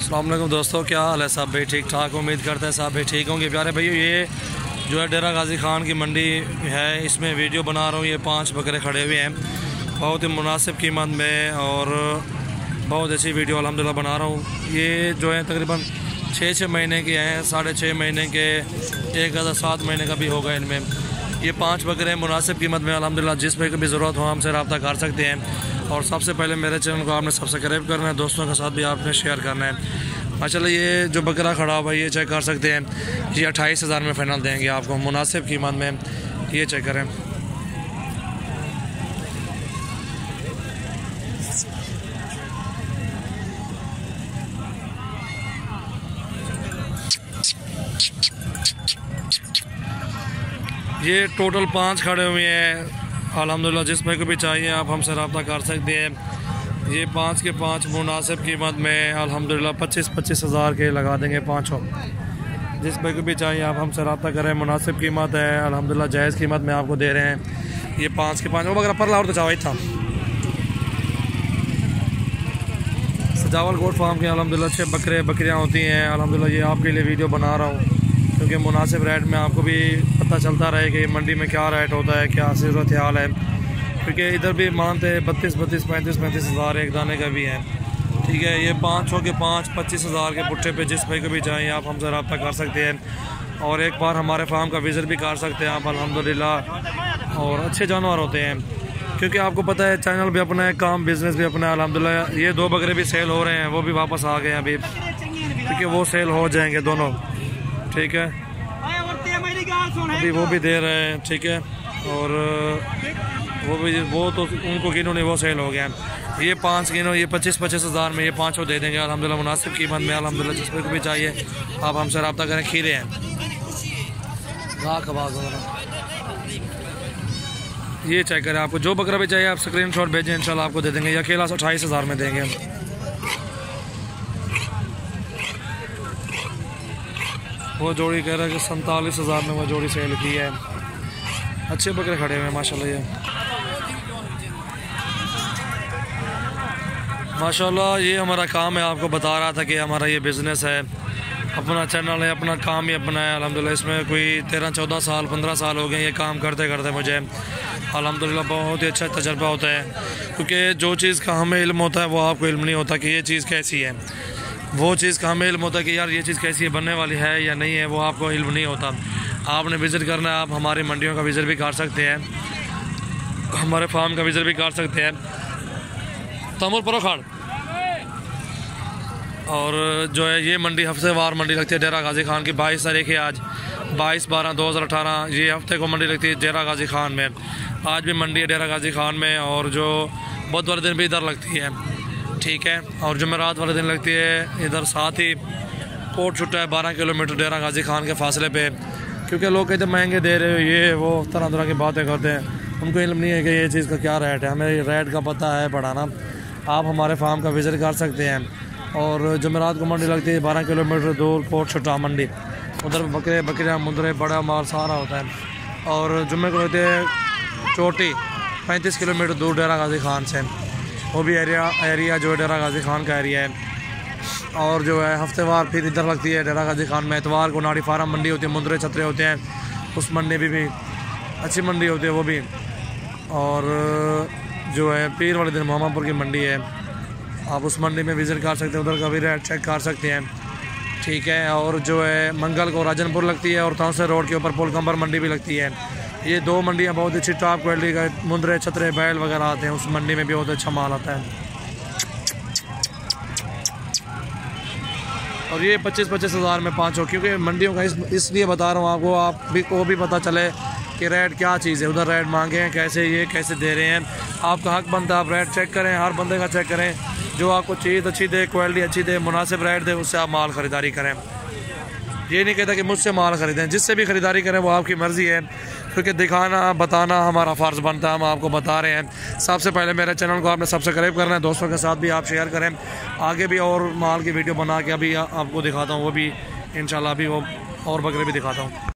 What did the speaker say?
अस्सलाम वालेकुम दोस्तों, क्या हाल है सब भाई? ठीक ठाक, उम्मीद करते हैं सब भाई ठीक होंगे। प्यारे भाई, ये जो है डेरा गाजी खान की मंडी है, इसमें वीडियो बना रहा हूँ। ये 5 बकरे खड़े हुए हैं बहुत ही मुनासिब कीमत में और बहुत अच्छी वीडियो अल्हम्दुलिल्लाह बना रहा हूँ। ये जो है तकरीबन 6 महीने के हैं, 6.5 महीने के, 7 महीने का भी होगा इनमें। ये 5 बकरे मुनासिब कीमत में अल्हम्दुलिल्लाह, जिस पे कभी ज़रूरत हो हमसे रब्ता कर सकते हैं। और सबसे पहले मेरे चैनल को आपने सब्सक्राइब करना है, दोस्तों के साथ भी आपने शेयर करना है। माशाल्लाह ये जो बकरा खड़ा हुआ है ये चेक कर सकते हैं, ये 28,000 में फ़ाइनल देंगे आपको मुनासिब कीमत में। ये चेक करें, ये टोटल 5 खड़े हुए हैं अल्हम्दुलिल्लाह। जिसमें को भी चाहिए आप हमसे रब्ता कर सकते हैं। ये 5 के 5 मुनासिब कीमत में अल्हम्दुलिल्लाह 25-25 हज़ार के लगा देंगे पाँचों। जिसमें को भी चाहिए आप हमसे रब्ता करें, मुनासिब कीमत है अल्हम्दुलिल्लाह, जायज़ कीमत में आपको दे रहे हैं। ये 5 के 5 वो बकरा परला और तो चावल था सजावल गोट फार्म के अल्हम्दुलिल्लाह 6 बकरियाँ होती हैं अल्हम्दुलिल्लाह। ये आपके लिए वीडियो बना रहा हूँ क्योंकि मुनासिब रेट में आपको भी पता चलता रहे कि मंडी में क्या रेट होता है, क्या सूरत हाल है। क्योंकि इधर भी मानते हैं 32-32, 35-35 हज़ार एक दाने का भी है। ठीक है, ये 5 के 5 25 हज़ार के पुट्ठे पे जिस भाई को भी चाहिए आप हमसे रब्ता कर सकते हैं। और एक बार हमारे फार्म का विज़िट भी कर सकते हैं आप अल्हम्दुलिल्लाह। और अच्छे जानवर होते हैं क्योंकि आपको पता है चैनल भी अपना है, काम बिज़नेस भी अपना है अल्हम्दुलिल्लाह। ये 2 बकरे भी सेल हो रहे हैं, वो भी वापस आ गए हैं अभी, क्योंकि वो सेल हो जाएंगे दोनों। ठीक है, अभी वो भी दे रहे हैं। ठीक है, और वो तो उनको गिनो नहीं, वो सेल हो गया। ये 5 गिनो, ये 25-25 हज़ार में ये 5 दे देंगे अल्हम्दुलिल्लाह मुनासिब कीमत में अल्हम्दुलिल्लाह। जिसमें को भी चाहिए आप हमसे रब्ता करें। खीरे हैं, ये चेक करें, आपको जो बकरा भी चाहिए आप स्क्रीनशॉट भेजें, इंशाल्लाह आपको दे देंगे। ये अकेला 28 हज़ार में देंगे। वो जोड़ी कह रहा है कि 47 हज़ार में वो जोड़ी सेल की है। अच्छे बकरे खड़े हुए हैं माशाल्लाह। ये माशाल्लाह ये हमारा काम है, आपको बता रहा था कि हमारा ये बिज़नेस है, अपना चैनल है, अपना काम ही अपना है अल्हम्दुलिल्लाह। इसमें कोई 13-14 साल 15 साल हो गए ये काम करते करते मुझे अल्हम्दुलिल्लाह। बहुत ही अच्छा तजर्बा होता है क्योंकि जो चीज़ का हमें इल्म होता है वो आपको इल्म नहीं होता कि ये चीज़ कैसी है। वो चीज़ का हमें इल्म होता है कि यार ये चीज़ कैसी है, बनने वाली है या नहीं है, वो आपको इल्म नहीं होता। आपने विज़िट करना है, आप हमारी मंडियों का विज़िट भी कर सकते हैं, हमारे फार्म का विज़िट भी कर सकते हैं। तमुल परोखाड़ और जो है ये मंडी हफ्तेवार मंडी लगती है डेरा गाजी खान की। 22 तारीख है आज, 22/12/2018 ये हफ्ते को मंडी लगती है डेरा गाजी खान में। आज भी मंडी है डेरा गाजी खान में, और जो बुध वाले दिन भी इधर लगती है। ठीक है, और जुमेरात वाले दिन लगती है इधर। साथ ही कोट छुट्टा है 12 किलोमीटर डेरा गाजी खान के फासले पे। क्योंकि लोग कहते महंगे दे रहे हो, ये वो तरह तरह की बातें करते हैं, उनको इल्म नहीं है कि ये चीज़ का क्या रेट है। हमें रेट का पता है बढ़ाना। आप हमारे फार्म का विज़िट कर सकते हैं। और जुमेरात को मंडी लगती है 12 किलोमीटर दूर कोट छुट्टा मंडी, उधर बकरियाँ मुंदरे बड़ा माल सारा होता है। और जुम्मे को लगते हैं चोटी 35 किलोमीटर दूर डेरा गाजी खान से, वो भी एरिया जो है डेरा गाजी खान का एरिया है। और जो है हफ्तेवार फिर इधर लगती है डेरा गाजी खान में। एतवार को नाड़ी फार्म मंडी होती है, मुंदरे छतरे होते हैं, उस मंडी भी अच्छी मंडी होती है वो भी। और जो है पीर वाले दिन मोहम्मदपुर की मंडी है, आप उस मंडी में विज़िट कर सकते हैं, उधर का भी रेट चेक कर सकते हैं। ठीक है, और जो है मंगल को राजनपुर लगती है और तौसे रोड के ऊपर पोलकम्बर मंडी भी लगती है। ये 2 मंडियाँ बहुत अच्छी टॉप क्वालिटी का मुंदरे छतरे बैल वगैरह आते हैं, उस मंडी में भी बहुत अच्छा माल आता है। और ये 25-25 हज़ार में 5 हो, क्योंकि मंडियों का इसलिए बता रहा हूँ आपको, आप भी को भी पता चले कि रेट क्या चीज़ है। उधर रेट मांगे हैं कैसे, ये कैसे दे रहे हैं। आपका हक बनता है आप रेट चेक करें, हर बंदे का चेक करें, जो आपको चीज़ अच्छी दे, क्वालिटी अच्छी दे, मुनासिब रेट दे, उससे आप माल ख़रीदारी करें। ये नहीं कहता कि मुझसे माल ख़रीदें, जिससे भी ख़रीदारी करें वो आपकी मर्ज़ी है, क्योंकि दिखाना बताना हमारा फ़र्ज़ बनता है, हम आपको बता रहे हैं। सबसे पहले मेरे चैनल को आपने सब्सक्राइब करना है, दोस्तों के साथ भी आप शेयर करें। आगे भी और माल की वीडियो बना के अभी आपको दिखाता हूँ, वो भी इंशाल्लाह अभी वो और बकरे भी दिखाता हूँ।